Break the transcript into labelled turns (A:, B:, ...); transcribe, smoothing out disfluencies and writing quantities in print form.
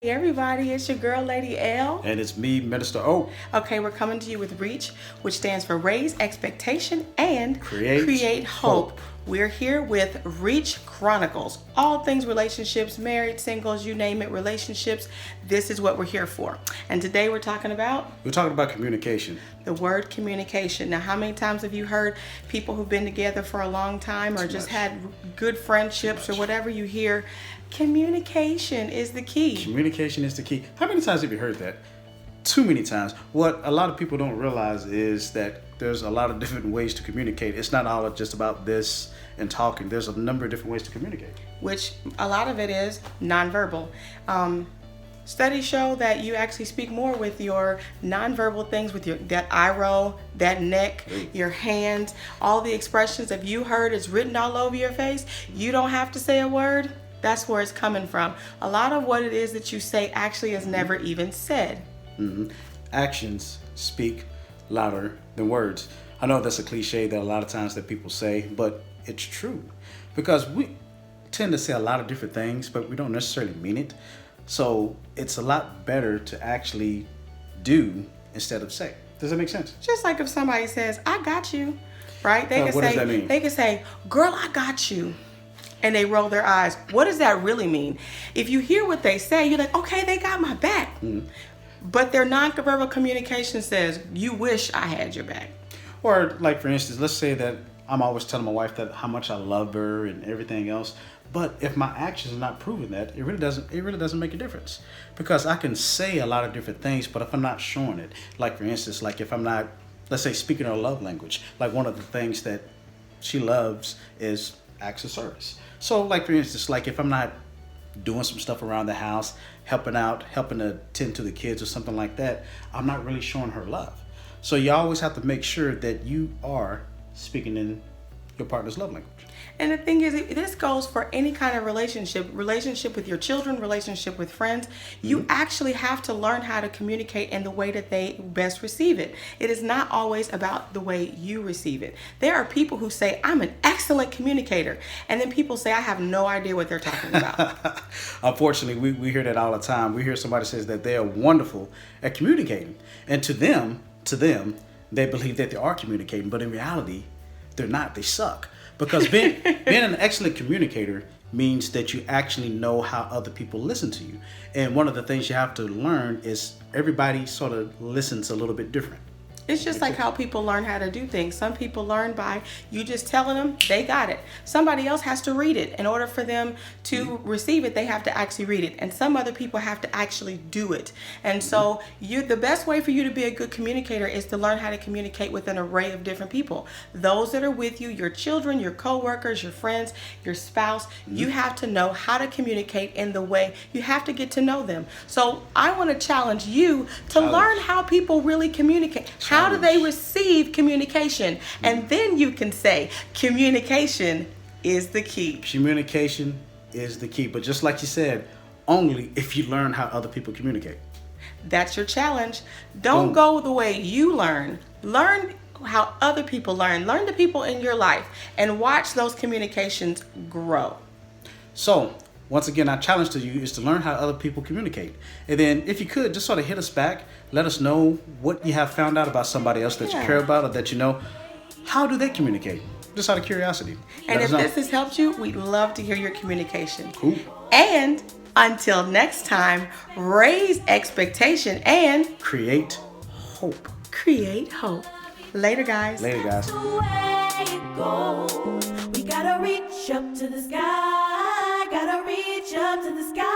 A: Hey everybody, it's your girl Lady L.
B: And it's me, Minister O.
A: Okay, we're coming to you with R.E.A.C.H, which stands for Raise Expectation and
B: Create
A: Hope.
B: Hope.
A: We're here with R.E.A.C.H Chronicles. All things relationships, married, singles, you name it, relationships. This is what we're here for. And today we're talking about
B: Communication.
A: the word communication. Now, how many times have you heard people who've been together for a long time or just had good friendships or whatever, you hear communication is the key.
B: Communication is the key. How many times have you heard that? Too many times. What a lot of people don't realize is that there's a lot of different ways to communicate. It's not all just about this and talking. There's a number of different ways to communicate.
A: Which a lot of it is nonverbal. Studies show that you actually speak more with your nonverbal things, with that eye roll, that neck, your hands, all the expressions. If you heard it's written all over your face, you don't have to say a word. That's where it's coming from. A lot of what it is that you say actually is never even said.
B: Mm-hmm. Actions speak louder than words. I know that's a cliche that a lot of times that people say, but it's true. Because we tend to say a lot of different things, but we don't necessarily mean it. So it's a lot better to actually do instead of say. Does that make sense?
A: Just like if somebody says, I got you, right?
B: What does that mean?
A: They could say, girl, I got you. And they roll their eyes. What does that really mean? If you hear what they say, you're like, okay, they got my back. Mm-hmm. But their nonverbal communication says, you wish I had your back.
B: Or like, for instance, let's say that I'm always telling my wife that how much I love her and everything else. But if my actions are not proving that, it really doesn't make a difference. Because I can say a lot of different things, but if I'm not showing it, like for instance, like if I'm not, let's say, speaking her love language, like one of the things that she loves is acts of service. So like for instance, like if I'm not doing some stuff around the house, helping to tend to the kids or something like that, I'm not really showing her love. So you always have to make sure that you are speaking in your partner's love language.
A: And the thing is, this goes for any kind of relationship with your children, relationship with friends. You actually have to learn how to communicate in the way that they best receive it. It is not always about the way you receive it. There are people who say, I'm an excellent communicator. And then people say, I have no idea what they're talking about.
B: Unfortunately, we hear that all the time. We hear somebody says that they are wonderful at communicating. And to them, they believe that they are communicating. But in reality, they're not. They suck. Because being an excellent communicator means that you actually know how other people listen to you. And one of the things you have to learn is everybody sort of listens a little bit different.
A: It's just like how people learn how to do things. Some people learn by you just telling them they got it. Somebody else has to read it. In order for them to receive it, they have to actually read it. And some other people have to actually do it. And so the best way for you to be a good communicator is to learn how to communicate with an array of different people. Those that are with you, your children, your coworkers, your friends, your spouse, you have to know how to communicate in the way you have to get to know them. So I want to challenge you to learn how people really communicate. How do they receive communication? And then you can say, communication is the key.
B: Communication is the key. But just like you said, only if you learn how other people communicate.
A: That's your challenge. Don't go the way you learn. Learn how other people learn. Learn the people in your life and watch those communications grow.
B: So, once again, our challenge to you is to learn how other people communicate. And then if you could, just sort of hit us back. Let us know what you have found out about somebody else that you care about or that you know. How do they communicate? Just out of curiosity.
A: And if this has helped you, we'd love to hear your communication.
B: Cool.
A: And until next time, raise expectation and
B: create hope.
A: Create hope. Later, guys.
B: Later, guys.
C: We gotta reach up to the sky. Gotta reach up to the sky.